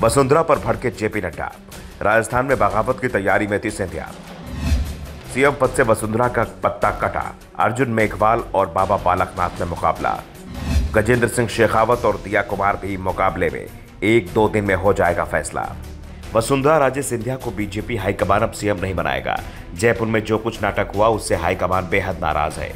वसुंधरा पर भड़के जेपी नड्डा। राजस्थान में बगावत की तैयारी में थी सिंधिया। सीएम पद से वसुंधरा का पत्ता कटा। अर्जुन मेघवाल और बाबा बालकनाथ में मुकाबला। गजेंद्र सिंह शेखावत और दिया कुमार भी मुकाबले में। 1-2 दिन में हो जाएगा फैसला। वसुंधरा राजे सिंधिया को बीजेपी हाईकमान अब सीएम नहीं बनाएगा। जयपुर में जो कुछ नाटक हुआ उससे हाईकमान बेहद नाराज है।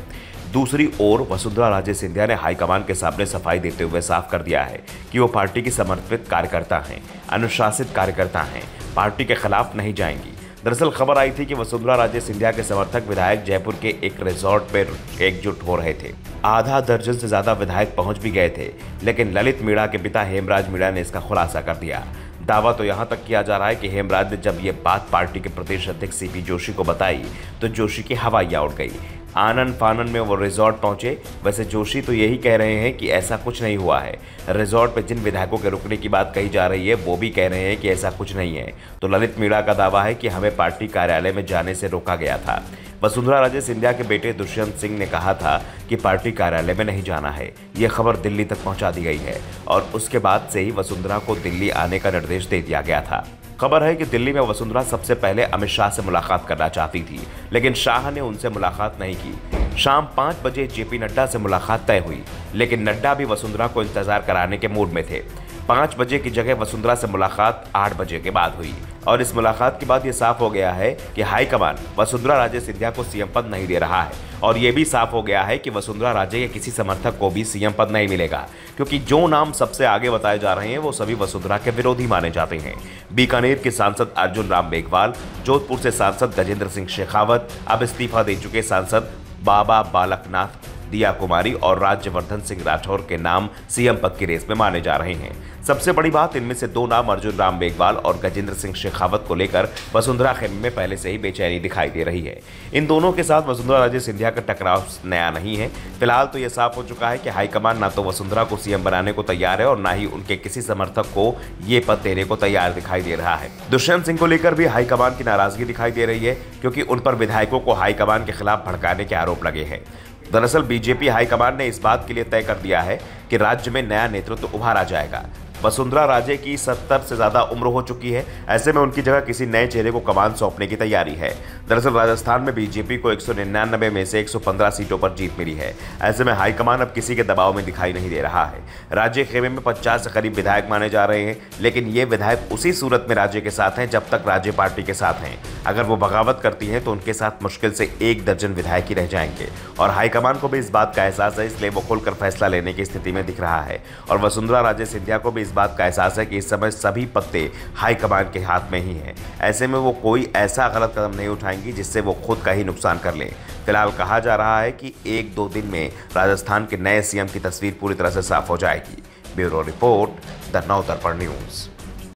दूसरी ओर वसुंधरा राजे सिंधिया ने हाईकमान के सामने सफाई देते हुए साफ कर दिया है कि वो पार्टी की समर्पित कार्यकर्ता हैं, अनुशासित कार्यकर्ता हैं, पार्टी के खिलाफ नहीं जाएंगी। दरअसल खबर आई थी कि वसुंधरा राजे सिंधिया के समर्थक विधायक जयपुर के एक रिजॉर्ट पर एकजुट हो रहे थे। आधा दर्जन से ज्यादा विधायक पहुंच भी गए थे, लेकिन ललित मीणा के पिता हेमराज मीणा ने इसका खुलासा कर दिया। दावा तो यहां तक किया जा रहा है कि हेमराज ने जब ये बात पार्टी के प्रदेश अध्यक्ष सीपी जोशी को बताई तो जोशी की हवाइयां उड़ गई। आनन फानन में वो रिजॉर्ट पहुंचे। वैसे जोशी तो यही कह रहे हैं कि ऐसा कुछ नहीं हुआ है। रिजॉर्ट पे जिन विधायकों के रुकने की बात कही जा रही है वो भी कह रहे हैं कि ऐसा कुछ नहीं है। तो ललित मीणा का दावा है कि हमें पार्टी कार्यालय में जाने से रोका गया था। वसुंधरा राजे सिंधिया के बेटे दुष्यंत सिंह ने कहा था कि पार्टी कार्यालय में नहीं जाना है। ये खबर दिल्ली तक पहुंचा दी गई है और उसके बाद से ही वसुंधरा को दिल्ली आने का निर्देश दे दिया गया था। खबर है कि दिल्ली में वसुंधरा सबसे पहले अमित शाह से मुलाकात करना चाहती थी, लेकिन शाह ने उनसे मुलाकात नहीं की। शाम 5 बजे जेपी नड्डा से मुलाकात तय हुई, लेकिन नड्डा भी वसुंधरा को इंतजार कराने के मूड में थे। 5 बजे की जगह वसुंधरा से मुलाकात 8 बजे के बाद हुई और इस मुलाकात के बाद ये साफ हो गया है कि हाईकमान वसुंधरा राजे सिंधिया को सीएम पद नहीं दे रहा है और ये भी साफ हो गया है कि वसुंधरा राजे के किसी समर्थक को भी सीएम पद नहीं मिलेगा, क्योंकि जो नाम सबसे आगे बताए जा रहे हैं वो सभी वसुंधरा के विरोधी माने जाते हैं। बीकानेर के सांसद अर्जुन राम मेघवाल, जोधपुर से सांसद गजेंद्र सिंह शेखावत, अब इस्तीफा दे चुके सांसद बाबा बालकनाथ, दिया कुमारी और राज्यवर्धन सिंह राठौर के नाम सीएम पद की रेस में माने जा रहे हैं। सबसे बड़ी बात, इनमें से 2 नाम अर्जुन राम मेघवाल और गजेंद्र सिंह शेखावत को लेकर वसुंधरा खेमे में पहले से ही बेचैनी दिखाई दे रही है। इन दोनों के साथ वसुंधरा राजे सिंधिया का टकराव नया नहीं है। फिलहाल तो यह साफ हो चुका है कि हाईकमान ना तो वसुंधरा को सीएम बनाने को तैयार है और ना ही उनके किसी समर्थक को ये पद देने को तैयार दिखाई दे रहा है। दुष्यंत सिंह को लेकर भी हाईकमान की नाराजगी दिखाई दे रही है, क्योंकि उन पर विधायकों को हाईकमान के खिलाफ भड़काने के आरोप लगे हैं। दरअसल बीजेपी हाईकमान ने इस बात के लिए तय कर दिया है कि राज्य में नया नेतृत्व उभारा जाएगा। वसुंधरा राजे की 70 से ज्यादा उम्र हो चुकी है, ऐसे में उनकी जगह किसी नए चेहरे को कमान सौंपने की तैयारी है। दरअसल राजस्थान में बीजेपी को 199 में से 115 सीटों पर जीत मिली है। ऐसे में हाईकमान अब किसी के दबाव में दिखाई नहीं दे रहा है। राज्य खेमे में 50 के करीब विधायक माने जा रहे हैं, लेकिन ये विधायक उसी सूरत में राज्य के साथ हैं जब तक राज्य पार्टी के साथ हैं। अगर वो बगावत करती हैं तो उनके साथ मुश्किल से 1 दर्जन विधायक ही रह जाएंगे और हाईकमान को भी इस बात का एहसास है, इसलिए वो खुलकर फैसला लेने की स्थिति में दिख रहा है। और वसुंधरा राजे सिंधिया को भी इस बात का एहसास है कि इस समय सभी पत्ते हाईकमान के हाथ में ही हैं। ऐसे में वो कोई ऐसा गलत कदम नहीं उठाएंगी जिससे वो खुद का ही नुकसान कर लें। फिलहाल कहा जा रहा है कि 1-2 दिन में राजस्थान के नए सीएम की तस्वीर पूरी तरह से साफ हो जाएगी। ब्यूरो रिपोर्ट, द नव दर्पण न्यूज।